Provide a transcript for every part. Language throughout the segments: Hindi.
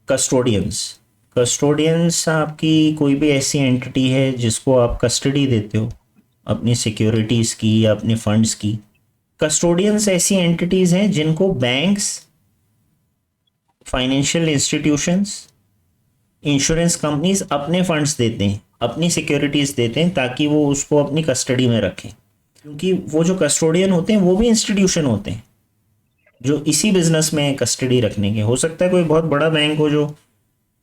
कस्टोडियंस। कस्टोडियंस आपकी कोई भी ऐसी एंटिटी है जिसको आप कस्टडी देते हो अपनी सिक्योरिटीज़ की या अपने फंड्स की। कस्टोडियंस ऐसी एंटिटीज़ हैं जिनको banks, financial institutions, insurance companies अपने फंड्स देते हैं, अपनी सिक्योरिटीज़ देते हैं ताकि वो उसको अपनी कस्टडी में रखें। क्योंकि वो जो कस्टोडियन होते हैं वो भी इंस्टीट्यूशन होते हैं जो इसी बिजनेस में कस्टडी रखने के। हो सकता है कोई बहुत बड़ा बैंक हो जो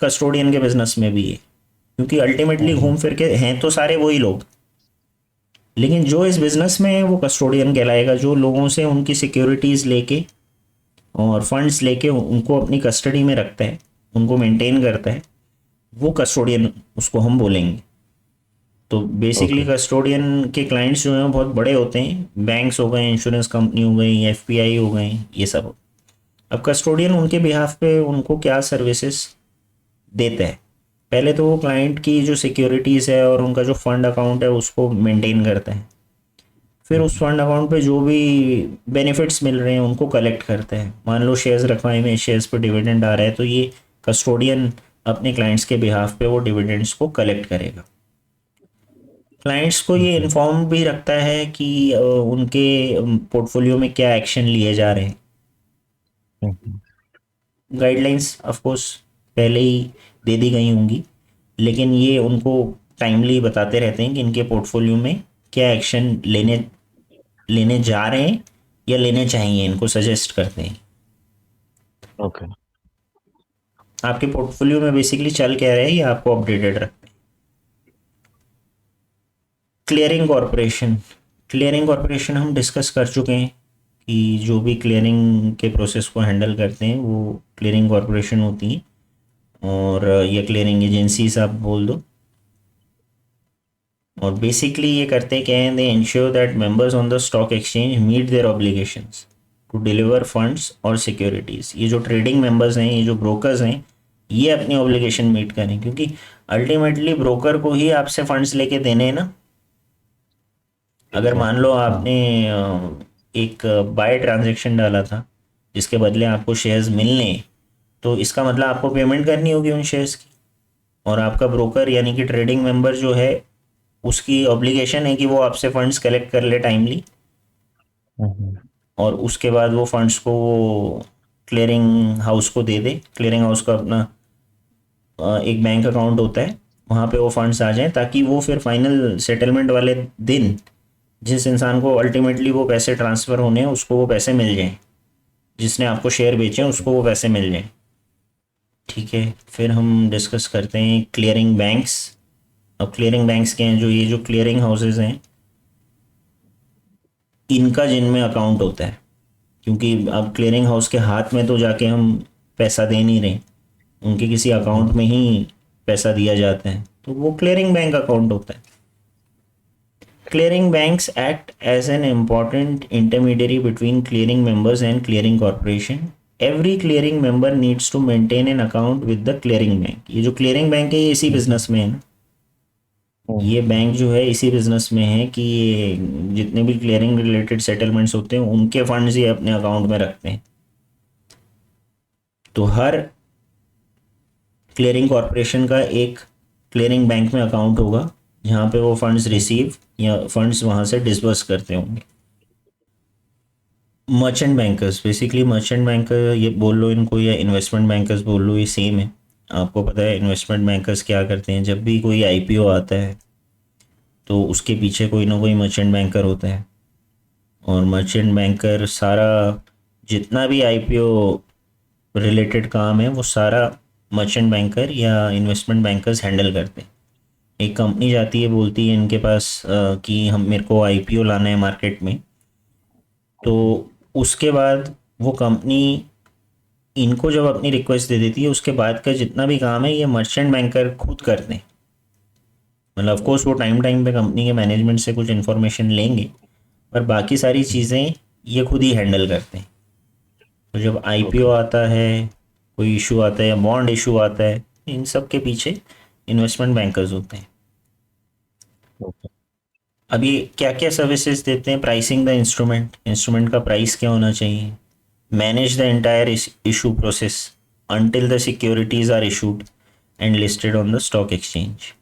कस्टोडियन के बिजनेस में भी है, क्योंकि अल्टीमेटली घूम फिर के हैं तो सारे वही लोग। लेकिन जो इस बिजनेस में है वो कस्टोडियन कहलाएगा, जो लोगों से उनकी सिक्योरिटीज़ लेके और फंड्स लेके उनको अपनी कस्टडी में रखता है, उनको मेंटेन करता है, वो कस्टोडियन उसको हम बोलेंगे। तो बेसिकली ओके। कस्टोडियन के क्लाइंट्स जो हैं वो बहुत बड़े होते हैं, बैंक्स हो गए, इंश्योरेंस कंपनी हो गई, एफपीआई हो गए, ये सब। अब कस्टोडियन उनके बिहाफ पे उनको क्या सर्विसेज देता है? पहले तो वो क्लाइंट की जो सिक्योरिटीज़ है और उनका जो फंड अकाउंट है उसको मेंटेन करता है। फिर उस फंड अकाउंट पे जो भी बेनिफिट्स मिल रहे हैं उनको कलेक्ट करते हैं। मान लो शेयर्स रखवाए में शेयर्स पे डिविडेंड आ रहा है तो ये कस्टोडियन अपने क्लाइंट्स के बिहाफ पे वो डिविडेंड्स को कलेक्ट करेगा। क्लाइंट्स को ये इन्फॉर्म भी रखता है कि उनके पोर्टफोलियो में क्या एक्शन लिए जा रहे हैं। गाइडलाइंस ऑफ कोर्स पहले ही दे दी गई होंगी, लेकिन ये उनको टाइमली बताते रहते हैं कि इनके पोर्टफोलियो में क्या एक्शन लेने लेने जा रहे हैं या लेने चाहिए, इनको सजेस्ट करते हैं। ओके। आपके पोर्टफोलियो में बेसिकली चल क्या रहा है ये आपको अपडेटेड रखते हैं। Clearing corporation. क्लियरिंग कॉरपोरेशन हम डिस्कस कर चुके हैं कि जो भी क्लियरिंग के प्रोसेस को हैंडल करते हैं वो क्लियरिंग कॉरपोरेशन होती है, और ये क्लियरिंग एजेंसीज आप बोल दो। और बेसिकली ये करते क्या हैं, they ensure that members on the stock exchange meet their obligations to deliver funds और सिक्योरिटीज़। ये जो ट्रेडिंग मेंबर्स हैं, ये जो ब्रोकर्स हैं, ये अपनी ऑब्लिगेशन मीट करें, क्योंकि अल्टीमेटली ब्रोकर को ही आपसे फंड्स लेके देने हैं ना। अगर मान एग्जैक्टली, लो हाँ। आपने एक बाय ट्रांजेक्शन डाला था जिसके बदले आपको शेयर्स मिलने, तो इसका मतलब आपको पेमेंट करनी होगी उन शेयर्स की। और आपका ब्रोकर यानी कि ट्रेडिंग मेंबर जो है उसकी ऑब्लिगेशन है कि वो आपसे फंड्स कलेक्ट कर ले टाइमली, हम्म। और उसके बाद वो फंड्स को वो क्लियरिंग हाउस को दे दे। क्लियरिंग हाउस का अपना एक बैंक अकाउंट होता है, वहाँ पे वो फंड्स आ जाएं ताकि वो फिर फाइनल सेटलमेंट वाले दिन जिस इंसान को अल्टीमेटली वो पैसे ट्रांसफ़र होने हैं उसको वो पैसे मिल जाएं, जिसने आपको शेयर बेचे हैं उसको वो पैसे मिल जाएं। ठीक है, फिर हम डिस्कस करते हैं क्लियरिंग बैंक्स। अब क्लियरिंग बैंक्स के हैं, जो ये जो क्लियरिंग हाउसेज हैं इनका जिनमें अकाउंट होता है, क्योंकि अब क्लियरिंग हाउस के हाथ में तो जाके हम पैसा दे नहीं रहे, उनके किसी अकाउंट में ही पैसा दिया जाता है, तो वो क्लियरिंग बैंक अकाउंट होता है। Clearing banks act as an important intermediary between clearing members and clearing corporation. Every clearing member needs to maintain an account with the clearing bank. ये जो क्लियरिंग बैंक है ये इसी बिजनेस में है ना। ये बैंक जो है इसी बिजनेस में है कि ये जितने भी क्लियरिंग रिलेटेड सेटलमेंट्स होते हैं उनके फंड्स ये अपने अकाउंट में रखते हैं। तो हर क्लियरिंग कॉरपोरेशन का एक क्लियरिंग बैंक में अकाउंट होगा जहाँ पे वो फंड्स रिसीव या फंड्स वहाँ से डिसबर्स करते होंगे। Merchant bankers, basically merchant banker ये बोल लो इनको या इन्वेस्टमेंट बैंकर्स बोल लो, ये सेम है। आपको पता है इन्वेस्टमेंट बैंकर्स क्या करते हैं? जब भी कोई आईपीओ आता है तो उसके पीछे कोई ना कोई मर्चेंट बैंकर होता है, और मर्चेंट बैंकर सारा जितना भी आईपीओ रिलेटेड काम है वो सारा मर्चेंट बैंकर या इन्वेस्टमेंट बैंकर्स हैंडल करते हैं। एक कंपनी जाती है बोलती है इनके पास कि हम मेरे को आईपीओ लाना है मार्केट में, तो उसके बाद वो कंपनी इनको जब अपनी रिक्वेस्ट दे देती है उसके बाद का जितना भी काम है ये मर्चेंट बैंकर खुद करते हैं। मतलब ऑफ कोर्स वो टाइम टाइम पे कंपनी के मैनेजमेंट से कुछ इन्फॉर्मेशन लेंगे, पर बाकी सारी चीज़ें ये खुद ही हैंडल करते हैं। तो जब आईपीओ ओके। आता है, कोई इशू आता है या बॉन्ड इशू आता है, इन सब के पीछे इन्वेस्टमेंट बैंकर्स होते हैं। ओके। अब ये क्या क्या सर्विसेज देते हैं? प्राइसिंग द इंस्ट्रूमेंट, इंस्ट्रूमेंट का प्राइस क्या होना चाहिए, manage the entire issue process, until the securities are issued and listed on the stock exchange.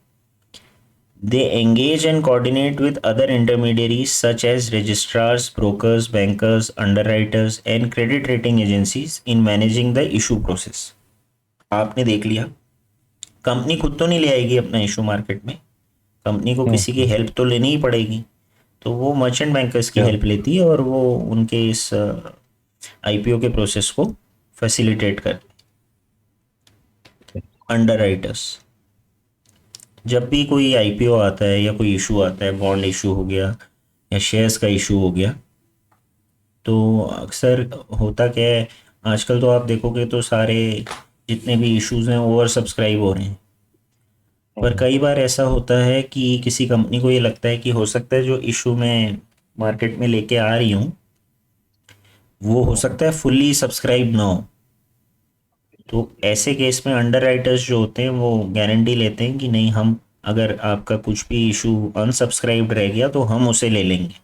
They engage and coordinate with other intermediaries such as registrars, brokers, bankers, underwriters, and credit rating agencies in managing the issue process. आपने देख लिया, कंपनी खुद तो नहीं ले आएगी अपना इशू मार्केट में, कंपनी को किसी की हेल्प तो लेनी ही पड़ेगी, तो वो मर्चेंट बैंकर्स की हेल्प लेती है और वो उनके इस आईपीओ के प्रोसेस को फैसिलिटेट करती है। अंडरराइटर्स, जब भी कोई आईपीओ आता है या कोई इशू आता है, बॉन्ड इशू हो गया या शेयर्स का इशू हो गया, तो अक्सर होता क्या है, आजकल तो आप देखोगे तो सारे जितने भी इश्यूज हैं ओवर सब्सक्राइब हो रहे हैं, पर कई बार ऐसा होता है कि किसी कंपनी को ये लगता है कि हो सकता है जो इशू मैं मार्केट में लेके आ रही हूँ वो हो सकता है फुल्ली सब्सक्राइब ना हो, तो ऐसे केस में अंडरराइटर्स जो होते हैं वो गारंटी लेते हैं कि नहीं, हम अगर आपका कुछ भी इशू अनसब्सक्राइब्ड रह गया तो हम उसे ले लेंगे।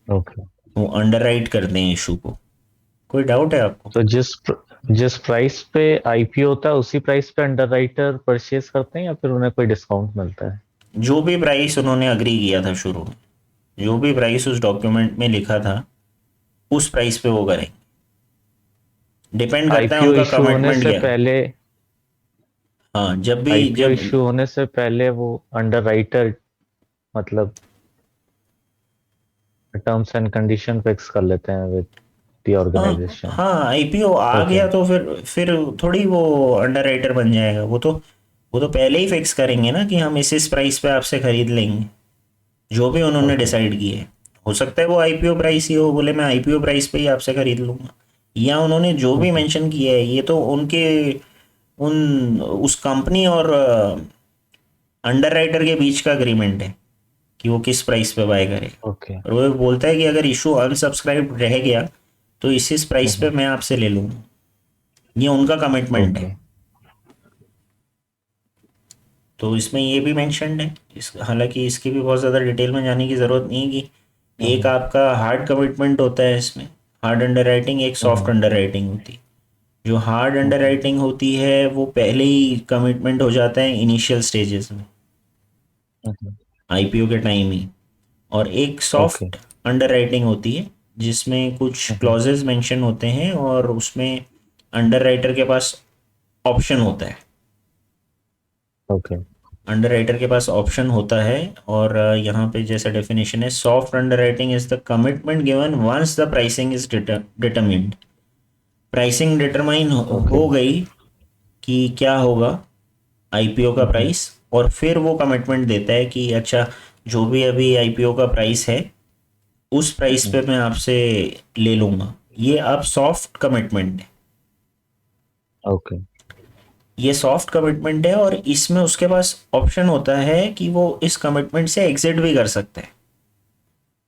ओके। वो अंडरराइट करते हैं इशू को। कोई डाउट है आपको? तो जिस प्राइस पे आईपीओ होता है उसी प्राइस पे अंडरराइटर परचेज करते हैं या फिर उन्हें कोई डिस्काउंट मिलता है? जो भी प्राइस उन्होंने अग्री किया था शुरू में, जो भी प्राइस उस डॉक्यूमेंट में लिखा था उस प्राइस पे वो करेंगे, डिपेंड करता है आईपीओ उनका इशू होने कमिटमेंट से क्या। पहले हाँ, जब भी आईपीओ जब इशू होने से पहले वो अंडरराइटर मतलब टर्म्स एंड कंडीशन फिक्स कर लेते हैं विद द हाँ ऑर्गेनाइजेशन। हाँ, आईपीओ आ ओके। गया तो फिर थोड़ी वो अंडरराइटर बन जाएगा, वो तो पहले ही फिक्स करेंगे ना कि हम इस प्राइस पे आपसे खरीद लेंगे, जो भी उन्होंने ओके। डिसाइड किए है। हो सकता है वो आईपीओ प्राइस ही हो, बोले मैं आईपीओ प्राइस पे ही आपसे खरीद लूंगा, या उन्होंने जो भी मेंशन किया है ये तो उनके उन उस कंपनी और अंडरराइटर के बीच का अग्रीमेंट है कि वो किस प्राइस पे बाय करेगा। ओके। और वो बोलता है कि अगर इशू अनसब्सक्राइब रह गया तो इस प्राइस पे मैं आपसे ले लूंगा, ये उनका कमिटमेंट है। ओके। तो इसमें ये भी मेंशन्ड है, हालांकि इसकी भी बहुत ज़्यादा डिटेल में जाने की ज़रूरत नहीं है कि एक आपका हार्ड कमिटमेंट होता है इसमें, हार्ड अंडर राइटिंग, एक सॉफ्ट अंडर राइटिंग होती है। जो हार्ड अंडर राइटिंग होती है वो पहले ही कमिटमेंट हो जाता है इनिशियल स्टेजेस में, आईपीओ के टाइम ही। और एक ओके। सॉफ्ट अंडर राइटिंग होती है जिसमें कुछ क्लॉजेज मेंशन होते हैं और उसमें अंडर राइटर के पास ऑप्शन होता है, ओके। अंडर राइटर के पास ऑप्शन होता है। और यहाँ पे जैसा डेफिनेशन है, soft underwriting is the commitment given once the pricing is determined. Pricing determine हो गई कि क्या होगा आईपीओ का प्राइस, और फिर वो कमिटमेंट देता है कि अच्छा, जो भी अभी आईपीओ का प्राइस है उस प्राइस पे मैं आपसे ले लूंगा। ये अब सॉफ्ट कमिटमेंट है, ओके। ये सॉफ्ट कमिटमेंट है, और इसमें उसके पास ऑप्शन होता है कि वो इस कमिटमेंट से एग्जिट भी कर सकता है,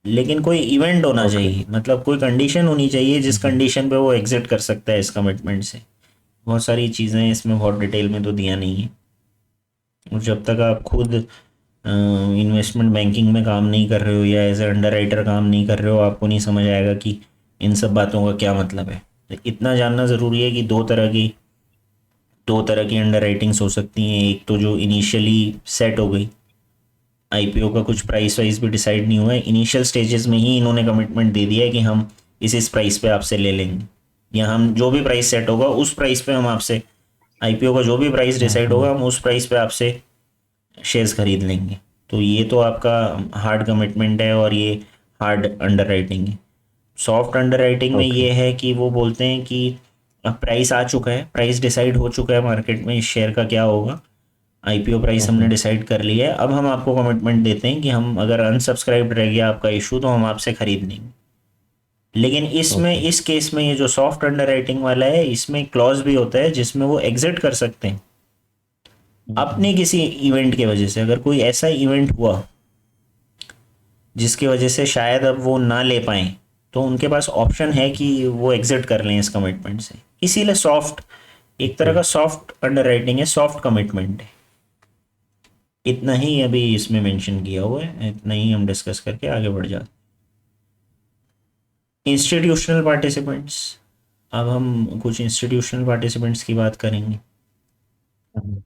लेकिन कोई इवेंट होना ओके। चाहिए, मतलब कोई कंडीशन होनी चाहिए जिस कंडीशन पे वो एग्जिट कर सकता है इस कमिटमेंट से। बहुत सारी चीज़ें हैं इसमें, बहुत डिटेल में तो दिया नहीं है, और जब तक आप खुद इन्वेस्टमेंट बैंकिंग में काम नहीं कर रहे हो या एज ए अंडर राइटर काम नहीं कर रहे हो, आपको नहीं समझ आएगा कि इन सब बातों का क्या मतलब है। तो इतना जानना ज़रूरी है कि दो तरह की अंडर राइटिंग्स हो सकती हैं। एक तो जो इनिशियली सेट हो गई, आईपीओ का कुछ प्राइस वाइस भी डिसाइड नहीं हुआ है, इनिशियल स्टेजेस में ही इन्होंने कमिटमेंट दे दिया है कि हम इस प्राइस पे आपसे ले लेंगे, या हम जो भी प्राइस सेट होगा उस प्राइस पे हम आपसे, आईपीओ का जो भी प्राइस डिसाइड होगा हम उस प्राइस पे आपसे शेयर्स खरीद लेंगे। तो ये तो आपका हार्ड कमिटमेंट है और ये हार्ड अंडर राइटिंग है। सॉफ्ट अंडर राइटिंग में ओके। ये है कि वो बोलते हैं कि अब प्राइस आ चुका है, प्राइस डिसाइड हो चुका है मार्केट में इस शेयर का क्या होगा, आईपीओ प्राइस हमने डिसाइड कर लिया है, अब हम आपको कमिटमेंट देते हैं कि हम अगर अनसब्सक्राइब्ड रह गया आपका इशू तो हम आपसे खरीद लेंगे। लेकिन इसमें ओके। इस केस में ये जो सॉफ्ट अंडर राइटिंग वाला है इसमें क्लॉज भी होता है जिसमें वो एग्जिट कर सकते हैं अपने किसी इवेंट के वजह से। अगर कोई ऐसा इवेंट हुआ जिसकी वजह से शायद अब वो ना ले पाए, तो उनके पास ऑप्शन है कि वो एग्जिट कर लें इस कमिटमेंट से। इसीलिए सॉफ्ट, एक तरह का सॉफ्ट अंडर राइटिंग है, सॉफ्ट कमिटमेंट है। इतना ही अभी इसमें मेंशन किया हुआ है, इतना ही हम डिस्कस करके आगे बढ़ जाते। इंस्टीट्यूशनल पार्टिसिपेंट्स, अब हम कुछ इंस्टीट्यूशनल पार्टिसिपेंट्स की बात करेंगे। हम्म,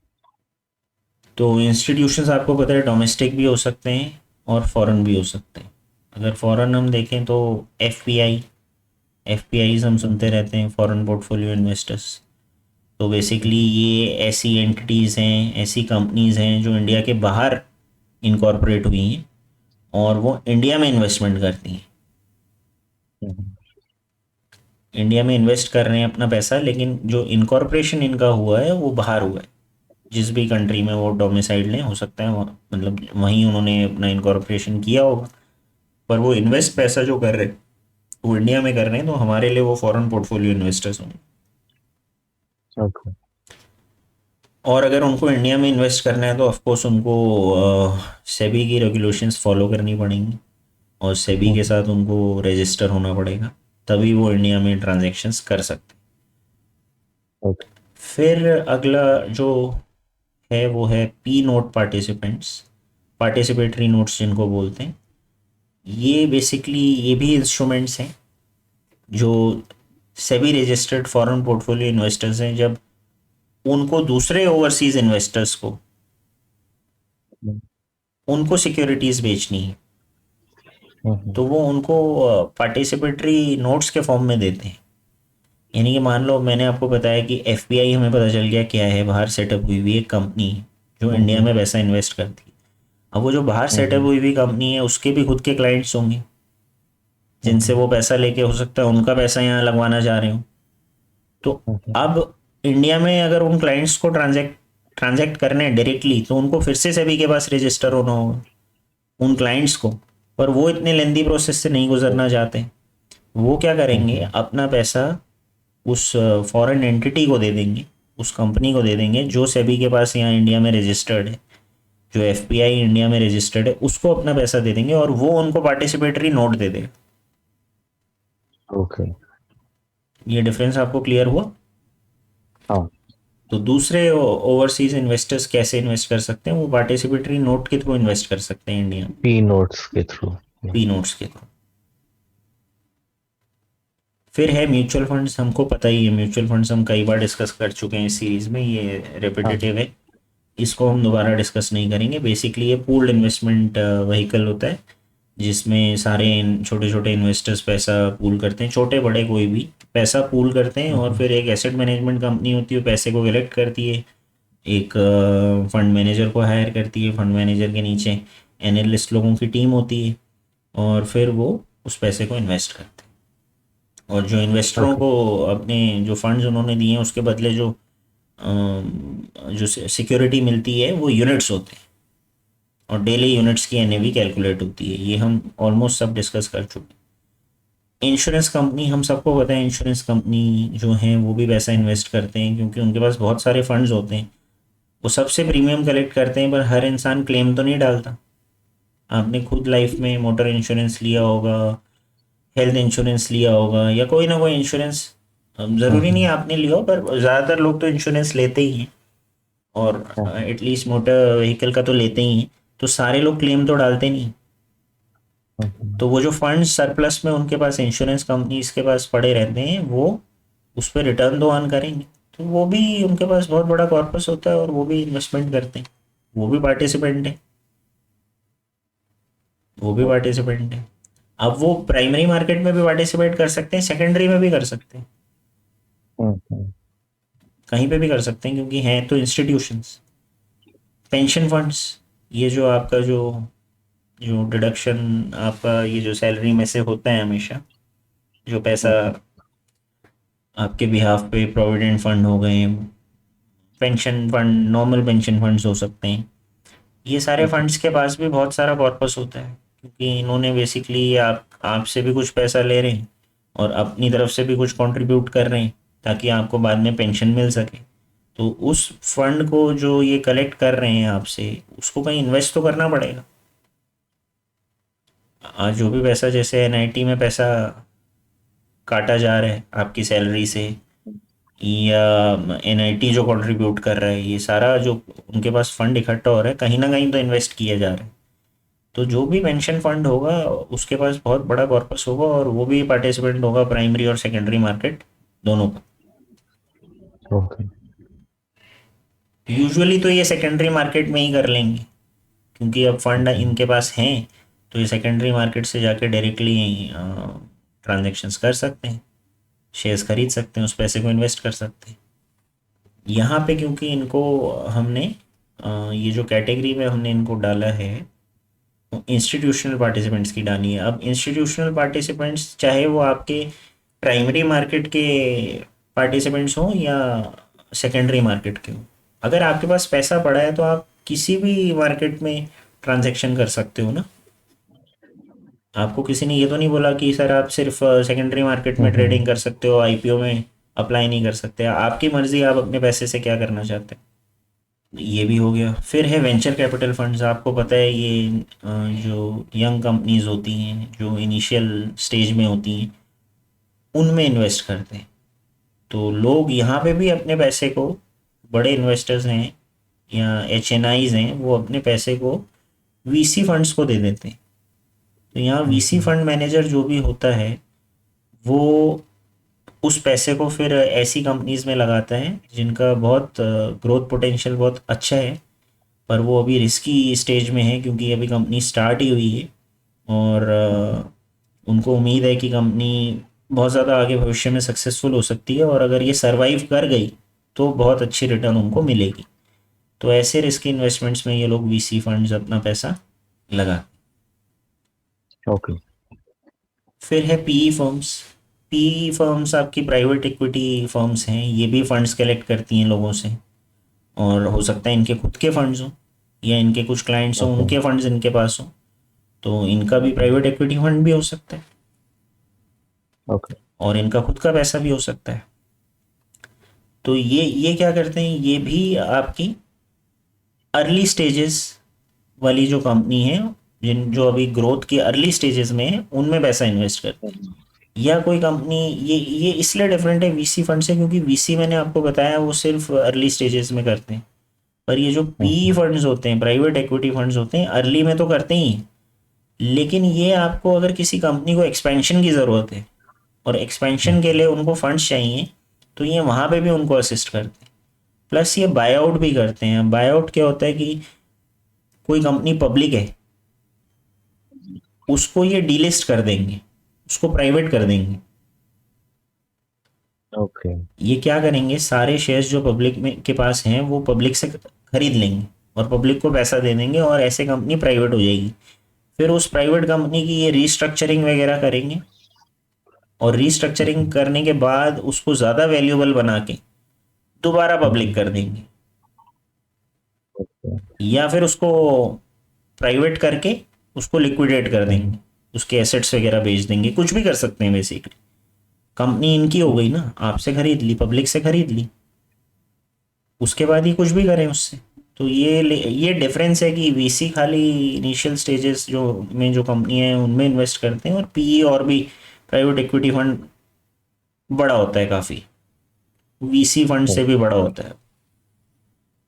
तो इंस्टीट्यूशंस आपको पता है डोमेस्टिक भी हो सकते हैं और फॉरेन भी हो सकते हैं। अगर फॉरेन हम देखें तो एफपीआई, एफपीआईज हम सुनते हम्म, रहते हैं, फॉरेन पोर्टफोलियो इन्वेस्टर्स। तो बेसिकली हम्म, ये ऐसी एंटिटीज़ हैं, ऐसी कंपनीज़ हैं जो इंडिया के बाहर इनकॉर्पोरेट हुई हैं और वो इंडिया में इन्वेस्टमेंट करती हैं। हम्म, इंडिया में इन्वेस्ट कर रहे हैं अपना पैसा, लेकिन जो इनकॉर्पोरेशन इनका हुआ है वो बाहर हुआ है। जिस भी कंट्री में वो डोमिसाइल्ड हैं, हो सकता है मतलब वहीं उन्होंने अपना इनकॉर्पोरेशन किया होगा, पर वो इन्वेस्ट पैसा जो कर रहे हैं वो इंडिया में कर रहे हैं, तो हमारे लिए वो फॉरेन पोर्टफोलियो इन्वेस्टर्स होंगे। ओके। और अगर उनको इंडिया में इन्वेस्ट करना है तो ऑफकोर्स उनको सेबी की रेगुलेशंस फॉलो करनी पड़ेंगी और सेबी के हम्म, साथ उनको रजिस्टर होना पड़ेगा, तभी वो इंडिया में ट्रांजैक्शंस कर सकते हैं। ओके। फिर अगला जो है वो है P note participants, participatory notes जिनको बोलते हैं। ये बेसिकली ये भी इंस्ट्रूमेंट्स हैं जो SEBI registered foreign portfolio investors हैं, जब उनको दूसरे ओवरसीज इन्वेस्टर्स को हम्म, उनको सिक्योरिटीज़ बेचनी है, हम्म, तो वो उनको पार्टिसिपेटरी नोट्स के फॉर्म में देते हैं। यानी कि मान लो मैंने आपको बताया कि एफपीआई हमें पता चल गया क्या है, बाहर सेटअप हुई हुई एक कंपनी है जो इंडिया हम्म, में पैसा इन्वेस्ट करती है। अब वो जो बाहर सेटअप हम्म, हुई हुई कंपनी है उसके भी खुद के क्लाइंट्स होंगे जिनसे हम्म, वो पैसा लेके हो सकता है उनका पैसा यहाँ लगवाना चाह रहे हो। तो हम्म, अब इंडिया में अगर उन क्लाइंट्स को ट्रांजैक्ट करने हैं डायरेक्टली, तो उनको फिर से सेबी के पास रजिस्टर होना होगा उन क्लाइंट्स को। पर वो इतने लेंदी प्रोसेस से नहीं गुजरना चाहते। वो क्या करेंगे, हम्म, अपना पैसा उस फॉरेन एंटिटी को दे देंगे, उस कंपनी को दे देंगे जो सेबी के पास यहाँ इंडिया में रजिस्टर्ड है, जो एफपीआई इंडिया में रजिस्टर्ड है, उसको अपना पैसा दे देंगे और वो उनको पार्टिसिपेटरी नोट दे देगा। ओके। ये डिफरेंस आपको क्लियर हुआ? हाँ। तो दूसरे ओवरसीज इन्वेस्टर्स कैसे इन्वेस्ट कर सकते हैं, वो पार्टिसिपेटरी नोट के थ्रू इन्वेस्ट कर सकते हैं इंडिया में, पी नोट्स के थ्रू। पी नोट्स के थ्रू। फिर है म्यूचुअल फंड्स, हमको पता ही है म्यूचुअल फंड्स, हम कई बार डिस्कस कर चुके हैं इस सीरीज में, ये हाँ। रेपिटेटिव है, इसको हम दोबारा डिस्कस नहीं करेंगे। बेसिकली ये पूल्ड इन्वेस्टमेंट व्हीकल होता है जिसमें सारे छोटे छोटे इन्वेस्टर्स पैसा पूल करते हैं, छोटे बड़े कोई भी पैसा पूल करते हैं, और हम्म, फिर एक एसेट मैनेजमेंट कंपनी होती है पैसे को कलेक्ट करती है, एक फंड मैनेजर को हायर करती है, फंड मैनेजर के नीचे एनालिस्ट लोगों की टीम होती है, और फिर वो उस पैसे को इन्वेस्ट करते हैं। और जो इन्वेस्टरों ओके। को अपने जो फंड्स उन्होंने दिए हैं उसके बदले जो सिक्योरिटी मिलती है वो यूनिट्स होते हैं, और डेली यूनिट्स की एनएवी कैलकुलेट होती है। ये हम ऑलमोस्ट सब डिस्कस कर चुके हैं। इंश्योरेंस कंपनी, हम सबको पता है इंश्योरेंस कंपनी जो हैं वो भी पैसा इन्वेस्ट करते हैं क्योंकि उनके पास बहुत सारे फंड्स होते हैं। वो सबसे प्रीमियम कलेक्ट करते हैं, पर हर इंसान क्लेम तो नहीं डालता। आपने खुद लाइफ में मोटर इंश्योरेंस लिया होगा, हेल्थ इंश्योरेंस लिया होगा, या कोई ना कोई इंश्योरेंस, ज़रूरी नहीं है हम्म, आपने लिया हो, पर ज़्यादातर लोग तो इंश्योरेंस लेते ही हैं, और हम्म, एटलीस्ट मोटर व्हीकल का तो लेते ही हैं। तो सारे लोग क्लेम तो डालते नहीं। हम्म, तो वो जो फंड सरप्लस में उनके पास इंश्योरेंस कंपनीज के पास पड़े रहते हैं, वो उस पर रिटर्न तो अर्न करेंगे। तो वो भी उनके पास बहुत बड़ा कॉर्पस होता है और वो भी इन्वेस्टमेंट करते हैं, वो भी पार्टिसिपेंट है, वो भी पार्टिसिपेंट है। अब वो प्राइमरी मार्केट में भी पार्टिसिपेट कर सकते हैं, सेकेंडरी में भी कर सकते हैं, हम्म, कहीं पे भी कर सकते हैं, क्योंकि हैं तो इंस्टीट्यूशंस। पेंशन फंड्स, ये जो आपका जो जो डिडक्शन आपका ये जो सैलरी में से होता है हमेशा, जो पैसा हम्म, आपके बिहाफ पे प्रोविडेंट फंड हो गए, pension fund, normal pension funds हो सकते हैं, ये सारे हम्म, फंड्स के पास भी बहुत सारा कॉर्पस होता है, क्योंकि इन्होंने बेसिकली आप आपसे भी कुछ पैसा ले रहे हैं और अपनी तरफ से भी कुछ कंट्रीब्यूट कर रहे हैं ताकि आपको बाद में पेंशन मिल सके। तो उस फंड को जो ये कलेक्ट कर रहे हैं आपसे, उसको कहीं इन्वेस्ट तो करना पड़ेगा। आज जो भी पैसा, जैसे एनआईटी में पैसा काटा जा रहा है आपकी सैलरी से, या एनआईटी जो कंट्रीब्यूट कर रहा है, ये सारा जो उनके पास फंड इकट्ठा हो रहा है कहीं ना कहीं तो इन्वेस्ट किया जा रहा है। तो जो भी पेंशन फंड होगा उसके पास बहुत बड़ा कॉर्पस होगा और वो भी पार्टिसिपेंट होगा प्राइमरी और सेकेंडरी मार्केट दोनों का। ओके। यूजुअली तो ये सेकेंडरी मार्केट में ही कर लेंगे, क्योंकि अब फंड इनके पास हैं, तो ये सेकेंडरी मार्केट से जाके डायरेक्टली ट्रांजेक्शन्स कर सकते हैं, शेयर्स खरीद सकते हैं, उस पैसे को इन्वेस्ट कर सकते हैं। यहाँ पे क्योंकि इनको हमने ये जो कैटेगरी में हमने इनको डाला है, इंस्टीट्यूशनल पार्टिसिपेंट्स की डाली है। अब इंस्टीट्यूशनल पार्टिसिपेंट्स चाहे वो आपके प्राइमरी मार्केट के पार्टिसिपेंट्स हों या सेकेंडरी मार्केट के हों, अगर आपके पास पैसा पड़ा है तो आप किसी भी मार्केट में ट्रांजैक्शन कर सकते हो ना। आपको किसी ने ये तो नहीं बोला कि सर आप सिर्फ सेकेंडरी मार्केट में ट्रेडिंग कर सकते हो, आईपीओ में अप्लाई नहीं कर सकते। आपकी मर्जी, आप अपने पैसे से क्या करना चाहते हैं। ये भी हो गया। फिर है वेंचर कैपिटल फंड्स। आपको पता है ये जो यंग कंपनीज होती हैं, जो इनिशियल स्टेज में होती हैं, उनमें इन्वेस्ट करते हैं। तो लोग यहाँ पे भी अपने पैसे को, बड़े इन्वेस्टर्स हैं या एच एन आईज हैं, वो अपने पैसे को वीसी फंड्स को दे देते हैं। तो यहाँ वीसी फंड मैनेजर जो भी होता है, वो उस पैसे को फिर ऐसी कंपनीज में लगाता है जिनका बहुत ग्रोथ पोटेंशियल बहुत अच्छा है, पर वो अभी रिस्की स्टेज में है, क्योंकि अभी कंपनी स्टार्ट ही हुई है। और उनको उम्मीद है कि कंपनी बहुत ज़्यादा आगे भविष्य में सक्सेसफुल हो सकती है, और अगर ये सरवाइव कर गई तो बहुत अच्छी रिटर्न उनको मिलेगी। तो ऐसे रिस्की इन्वेस्टमेंट्स में ये लोग वीसी फंड्स अपना पैसा लगा। ओके। फिर है पीई फर्म्स। पीई फर्म्स आपकी प्राइवेट इक्विटी फर्म्स हैं, ये भी फंड्स कलेक्ट करती हैं लोगों से, और हो सकता है इनके खुद के फंड्स हों या इनके कुछ क्लाइंट्स हों, ओके। उनके फंड्स इनके पास हों, तो इनका भी प्राइवेट इक्विटी फंड भी हो सकता है, ओके। और इनका खुद का पैसा भी हो सकता है। तो ये क्या करते हैं, ये भी आपकी अर्ली स्टेजेस वाली जो कंपनी है, जिन जो अभी ग्रोथ की अर्ली स्टेजेस में है, उनमें पैसा इन्वेस्ट करते हैं। या कोई कंपनी, ये इसलिए डिफरेंट है वीसी फंड से, क्योंकि वीसी मैंने आपको बताया वो सिर्फ अर्ली स्टेजेस में करते हैं, पर ये जो पी फंड्स होते हैं, प्राइवेट इक्विटी फंड्स होते हैं, अर्ली में तो करते ही हैं, लेकिन ये आपको अगर किसी कंपनी को एक्सपेंशन की ज़रूरत है और एक्सपेंशन के लिए उनको फंड्स चाहिए, तो ये वहाँ पे भी उनको असिस्ट करते हैं। प्लस ये बाय आउट भी करते हैं। बाय आउट क्या होता है कि कोई कंपनी पब्लिक है, उसको ये डीलिस्ट कर देंगे, उसको प्राइवेट कर देंगे। ओके। ये क्या करेंगे, सारे शेयर्स जो पब्लिक में के पास हैं वो पब्लिक से खरीद लेंगे और पब्लिक को पैसा दे देंगे, और ऐसे कंपनी प्राइवेट हो जाएगी। फिर उस प्राइवेट कंपनी की ये रीस्ट्रक्चरिंग वगैरह करेंगे, और रीस्ट्रक्चरिंग करने के बाद उसको ज़्यादा वैल्यूएबल बना के दोबारा पब्लिक कर देंगे, या फिर उसको प्राइवेट करके उसको लिक्विडेट कर देंगे, उसके एसेट्स वगैरह बेच देंगे, कुछ भी कर सकते हैं बेसिकली। कंपनी इनकी हो गई ना, आपसे खरीद ली, पब्लिक से खरीद ली, उसके बाद ही कुछ भी करें उससे। तो ये डिफरेंस है कि वीसी खाली इनिशियल स्टेजेस जो में जो कंपनी है उनमें इन्वेस्ट करते हैं, और पीई और भी प्राइवेट इक्विटी फंड बड़ा होता है काफ़ी, वीसी फंड से भी बड़ा होता है।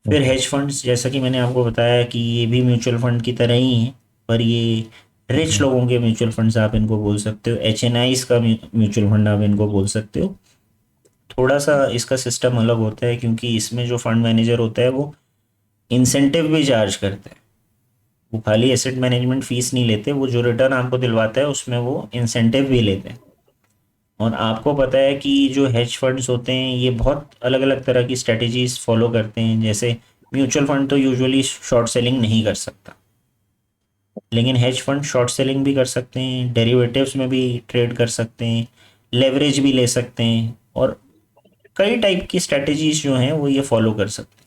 फिर हेज फंड्स, जैसा कि मैंने आपको बताया कि ये भी म्यूचुअल फंड की तरह ही हैं, पर ये रिच लोगों के म्यूचुअल फंड्स आप इनको बोल सकते हो, एच एन आईज का म्यूचुअल फंड आप इनको बोल सकते हो। थोड़ा सा इसका सिस्टम अलग होता है, क्योंकि इसमें जो फंड मैनेजर होता है वो इंसेंटिव भी चार्ज करता है। वो खाली एसेट मैनेजमेंट फीस नहीं लेते, वो जो रिटर्न आपको दिलवाता है उसमें वो इंसेंटिव भी लेते हैं। और आपको पता है कि जो हेज फंड्स होते हैं ये बहुत अलग अलग तरह की स्ट्रेटजीज फॉलो करते हैं। जैसे म्यूचुअल फंड तो यूजुअली शॉर्ट सेलिंग नहीं कर सकता, लेकिन हेज फंड शॉर्ट सेलिंग भी कर सकते हैं, डेरिवेटिव्स में भी ट्रेड कर सकते हैं, लेवरेज भी ले सकते हैं, और कई टाइप की स्ट्रेटजीज जो हैं वो ये फॉलो कर सकते हैं।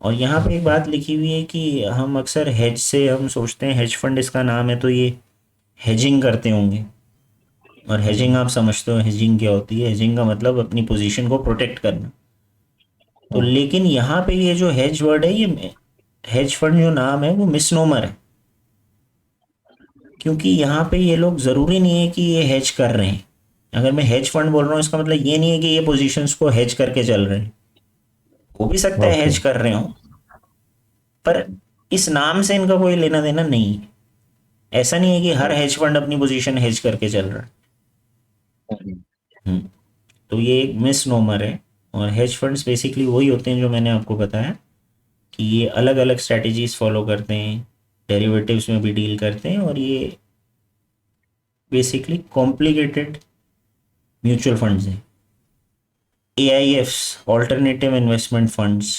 और यहाँ पे एक बात लिखी हुई है कि हम अक्सर हेज से हम सोचते हैं, हेज फंड इसका नाम है तो ये हेजिंग करते होंगे। और हेजिंग आप समझते हो हेजिंग क्या होती है, हेजिंग का मतलब अपनी पोजीशन को प्रोटेक्ट करना। तो लेकिन यहाँ पे ये जो हेज वर्ड है, ये हेज फंड जो नाम है वो मिसनोमर है, क्योंकि यहाँ पे ये लोग ज़रूरी नहीं है कि ये हेज कर रहे हैं। अगर मैं हेज फंड बोल रहा हूँ इसका मतलब ये नहीं है कि ये पोजीशंस को हेज करके चल रहे हैं, हो भी सकता है ओके। हेज कर रहे हो, पर इस नाम से इनका कोई लेना देना नहीं है। ऐसा नहीं है कि हर हेज फंड अपनी पोजीशन हेज करके चल रहा है। हम्म, तो ये एक मिस नोमर है। और हेज फंड्स बेसिकली वही होते हैं जो मैंने आपको बताया कि ये अलग अलग स्ट्रैटेजीज फॉलो करते हैं, डेरिवेटिव्स में भी डील करते हैं, और ये बेसिकली कॉम्प्लिकेटेड म्यूचुअल फंड्स हैं। AIFs, ऑल्टरनेटिव इन्वेस्टमेंट फंड्स,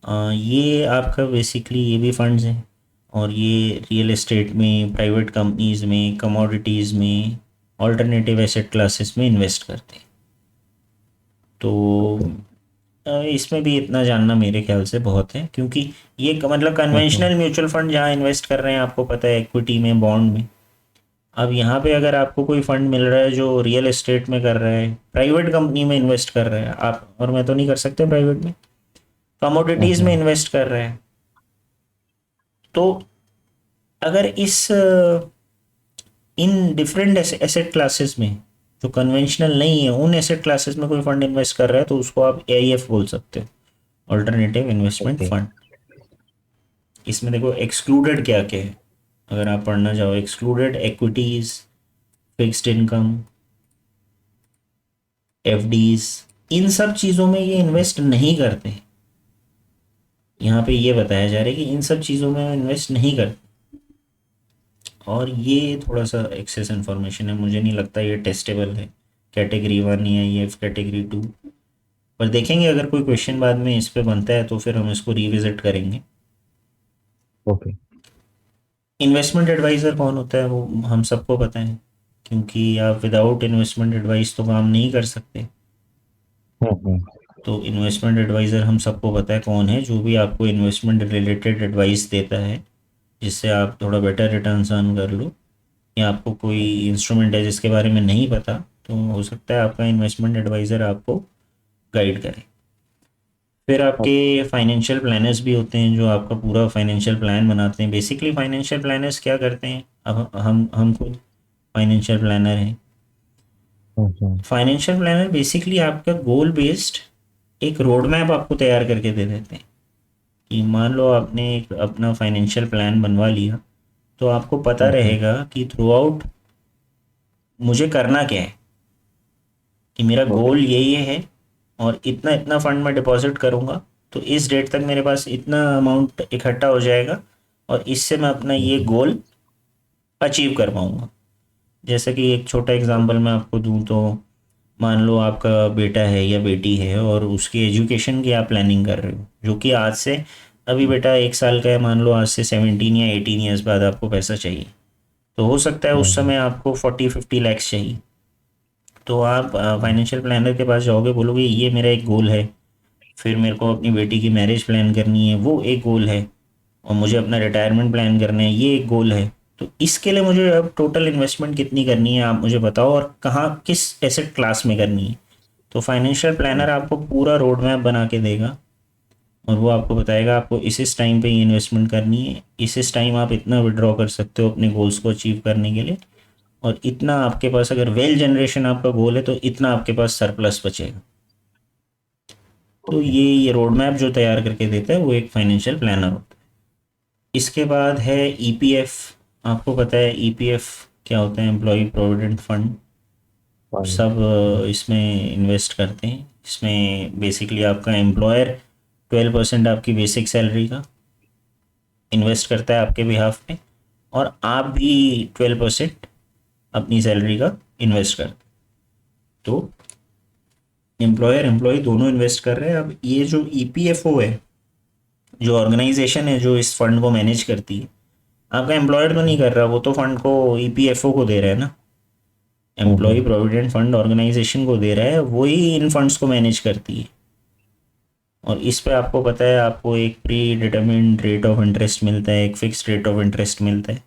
ये आपका बेसिकली ये भी फंड्स हैं, और ये रियल एस्टेट में, प्राइवेट कंपनीज में, कमोडिटीज़ में, ऑल्टरनेटिव एसेट क्लासेस में इन्वेस्ट करते हैं। तो इसमें भी इतना जानना मेरे ख्याल से बहुत है, क्योंकि ये मतलब हम्म, कन्वेंशनल म्यूचुअल फंड जहाँ इन्वेस्ट कर रहे हैं आपको पता है इक्विटी में, बॉन्ड में। अब यहाँ पे अगर आपको कोई फंड मिल रहा है जो रियल एस्टेट में कर रहा है, प्राइवेट कंपनी में इन्वेस्ट कर रहा है, आप और मैं तो नहीं कर सकते प्राइवेट में, कमोडिटीज में हम्म, इन्वेस्ट कर रहे हैं, तो अगर इन डिफरेंट एसेट क्लासेस में जो कन्वेंशनल नहीं है उन एसेट क्लासेस में कोई फंड इन्वेस्ट कर रहा है, तो उसको आप AIF बोल सकते हो, ऑल्टरनेटिव इन्वेस्टमेंट ओके। फंड। इसमें देखो एक्सक्लूडेड क्या क्या है, अगर आप पढ़ना चाहो, excluded equities, fixed income, FDs, इन सब चीज़ों में ये इन्वेस्ट नहीं करते। यहाँ पे ये बताया जा रहा है कि इन सब चीज़ों में इन्वेस्ट नहीं करते। और ये थोड़ा सा एक्सेस इन्फॉर्मेशन है, मुझे नहीं लगता ये टेस्टेबल है कैटेगरी 1 या ये कैटेगरी 2। पर देखेंगे अगर कोई क्वेश्चन बाद में इस पे बनता है तो फिर हम इसको रिविजिट करेंगे। ओके। इन्वेस्टमेंट एडवाइज़र कौन होता है वो हम सबको पता है, क्योंकि आप विदाउट इन्वेस्टमेंट एडवाइस तो काम नहीं कर सकते। हम्म, तो इन्वेस्टमेंट एडवाइज़र हम सबको पता है कौन है, जो भी आपको इन्वेस्टमेंट रिलेटेड एडवाइस देता है जिससे आप थोड़ा बेटर रिटर्न अर्न कर लो, या आपको कोई इंस्ट्रूमेंट है जिसके बारे में नहीं पता, तो हो सकता है आपका इन्वेस्टमेंट एडवाइज़र आपको गाइड करे। फिर आपके ओके। फाइनेंशियल प्लानर्स भी होते हैं जो आपका पूरा फाइनेंशियल प्लान बनाते हैं। बेसिकली फाइनेंशियल प्लानर्स क्या करते हैं, अब हम खुद फाइनेंशियल प्लानर हैं। हम्म, फाइनेंशियल प्लानर बेसिकली आपका गोल बेस्ड एक रोड मैप आपको तैयार करके दे देते हैं, कि मान लो आपने एक अपना फाइनेंशियल प्लान बनवा लिया, तो आपको पता हम्म, रहेगा कि थ्रू आउट मुझे करना क्या है, कि मेरा ओके। गोल ये है, और इतना इतना फंड मैं डिपॉजिट करूँगा, तो इस डेट तक मेरे पास इतना अमाउंट इकट्ठा हो जाएगा, और इससे मैं अपना ये हम्म, गोल अचीव कर पाऊँगा। जैसे कि एक छोटा एग्जांपल मैं आपको दूँ तो, मान लो आपका बेटा है या बेटी है और उसकी एजुकेशन की आप प्लानिंग कर रहे हो, जो कि आज से, अभी बेटा 1 साल का है, मान लो आज से 17 या 18 ईयर्स बाद आपको पैसा चाहिए, तो हो सकता है उस हम्म, समय आपको 40-50 लैक्स चाहिए। तो आप फाइनेंशियल प्लानर के पास जाओगे, बोलोगे ये मेरा एक गोल है, फिर मेरे को अपनी बेटी की मैरिज प्लान करनी है, वो एक गोल है, और मुझे अपना रिटायरमेंट प्लान करना है, ये एक गोल है। तो इसके लिए मुझे अब टोटल इन्वेस्टमेंट कितनी करनी है आप मुझे बताओ, और कहाँ किस एसेट क्लास में करनी है। तो फाइनेंशियल प्लानर आपको पूरा रोड मैप बना के देगा, और वो आपको बताएगा आपको इस टाइम पे ये इन्वेस्टमेंट करनी है, इस टाइम आप इतना विड्रॉ कर सकते हो अपने गोल्स को अचीव करने के लिए, और इतना आपके पास, अगर वेल जनरेशन आपका गोल है तो इतना आपके पास सरप्लस बचेगा। तो ओके। ये रोड मैप जो तैयार करके देता है वो एक फाइनेंशियल प्लानर होता है। इसके बाद है EPF। आपको पता है EPF क्या होता है, एम्प्लॉय प्रोविडेंट फंड। फाइन। सब इसमें इन्वेस्ट करते हैं। इसमें बेसिकली आपका एम्प्लॉयर 12% आपकी बेसिक सैलरी का इन्वेस्ट करता है आपके बिहाफ पे, और आप भी 12% अपनी सैलरी का इन्वेस्ट करते हैं। तो एम्प्लॉयर एम्प्लॉय दोनों इन्वेस्ट कर रहे हैं। अब ये जो EPFO है, जो ऑर्गेनाइजेशन है जो इस फंड को मैनेज करती है, आपका एम्प्लॉयर तो नहीं कर रहा, वो तो फंड को EPFO को दे रहा है ना, एम्प्लॉय हम्म, प्रोविडेंट फंड ऑर्गेनाइजेशन को दे रहा है, वही इन फंड्स को मैनेज करती है। और इस पे आपको पता है आपको एक pre determined rate of interest मिलता है, एक फिक्स्ड रेट ऑफ इंटरेस्ट मिलता है।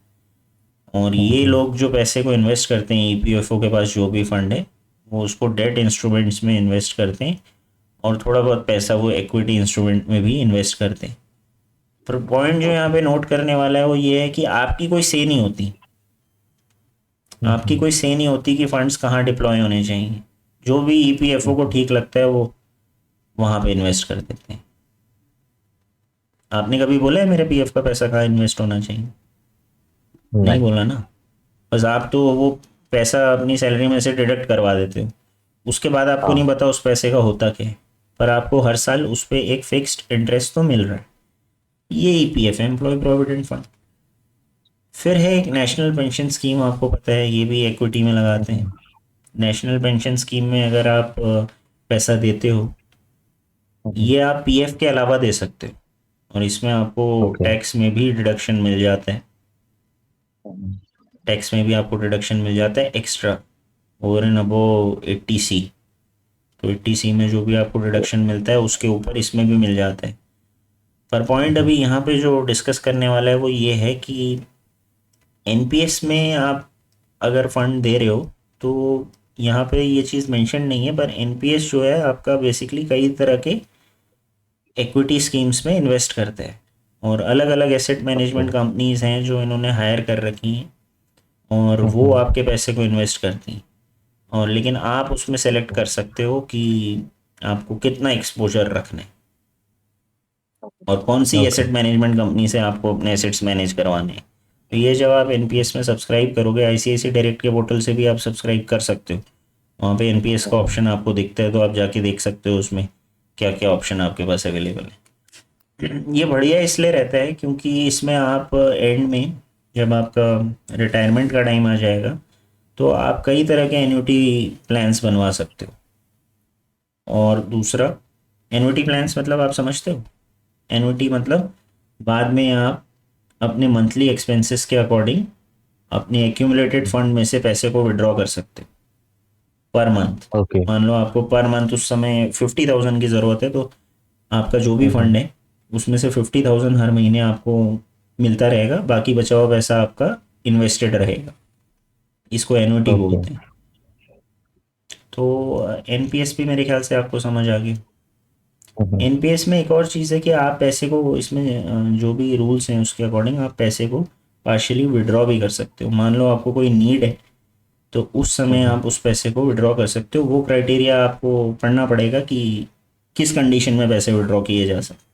और ये हम्म, लोग जो पैसे को इन्वेस्ट करते हैं EPFO के पास जो भी फंड है, वो उसको डेट इंस्ट्रूमेंट्स में इन्वेस्ट करते हैं, और थोड़ा बहुत पैसा वो इक्विटी इंस्ट्रूमेंट में भी इन्वेस्ट करते हैं। पर पॉइंट जो यहाँ ओके। पे नोट करने वाला है वो ये है कि आपकी कोई से नहीं होती, आपकी हम्म, कोई से नहीं होती कि फंड्स कहाँ डिप्लॉय होने चाहिए। जो भी EPFO को हम्म, ठीक लगता है वो वहाँ पे इन्वेस्ट कर देते हैं। आपने कभी बोला है मेरे PF का पैसा कहाँ इन्वेस्ट होना चाहिए? नहीं नहीं। बोला ना। बस आप तो वो पैसा अपनी सैलरी में से डिडक्ट करवा देते हो, उसके बाद आपको हाँ। नहीं पता उस पैसे का होता क्या है, पर आपको हर साल उस पर एक फिक्स्ड इंटरेस्ट तो मिल रहा है। ये ईपीएफ है, एम्प्लॉय प्रोविडेंट फंड। फिर है एक नेशनल पेंशन स्कीम, आपको पता है ये भी इक्विटी में लगाते हैं। नेशनल पेंशन स्कीम में अगर आप पैसा देते हो, ये आप पीएफ के अलावा दे सकते हो, और इसमें आपको ओके। टैक्स में भी डिडक्शन मिल जाता है। टैक्स में भी आपको डिडक्शन मिल जाता है extra, over and above 80C। तो 80C में जो भी आपको डिडक्शन मिलता है उसके ऊपर इसमें भी मिल जाता है। पर पॉइंट अभी यहाँ पे जो डिस्कस करने वाला है वो ये है कि एनपीएस में आप अगर फंड दे रहे हो, तो यहाँ पे ये चीज़ मेंशन नहीं है, पर एनपीएस जो है आपका बेसिकली कई तरह के इक्विटी स्कीम्स में इन्वेस्ट करते हैं, और अलग अलग एसेट ओके। मैनेजमेंट कंपनीज हैं जो इन्होंने हायर कर रखी हैं, और वो आपके पैसे को इन्वेस्ट करती हैं। और लेकिन आप उसमें सेलेक्ट कर सकते हो कि आपको कितना एक्सपोजर रखना है, और कौन सी ओके। एसेट मैनेजमेंट कंपनी से आपको अपने एसेट्स मैनेज करवाने हैं। तो ये जब आप एनपीएस में सब्सक्राइब करोगे, आईसीआईसी डायरेक्ट के पोर्टल से भी आप सब्सक्राइब कर सकते हो। वहाँ पे एनपीएस का ऑप्शन आपको दिखता है, तो आप जाके देख सकते हो उसमें क्या क्या ऑप्शन आपके पास अवेलेबल है। ये बढ़िया इसलिए रहता है क्योंकि इसमें आप एंड में जब आपका रिटायरमेंट का टाइम आ जाएगा, तो आप कई तरह के एन्युटी प्लान्स बनवा सकते हो। और दूसरा, एन्युटी प्लान्स मतलब आप समझते हो? एन्युटी मतलब बाद में आप अपने मंथली एक्सपेंसेस के अकॉर्डिंग अपने एक्यूमुलेटेड फंड में से पैसे को विड्रॉ कर सकते हो पर मंथ। ओके। मान लो आपको पर मंथ उस समय 50,000 की ज़रूरत है, तो आपका जो भी फंड है उसमें से 50,000 हर महीने आपको मिलता रहेगा, बाकी बचा हुआ पैसा आपका इन्वेस्टेड रहेगा। इसको एन्युटी ओके। बोलते हैं। तो एनपीएस भी मेरे ख्याल से आपको समझ आ गई। एनपीएस में एक और चीज़ है कि आप पैसे को इसमें जो भी रूल्स हैं उसके अकॉर्डिंग आप पैसे को पार्शियली विड्रॉ भी कर सकते हो। मान लो आपको कोई नीड है, तो उस समय आप उस पैसे को विड्रॉ कर सकते हो। वो क्राइटेरिया आपको पढ़ना पड़ेगा कि किस कंडीशन में पैसे विड्रॉ किए जा सकते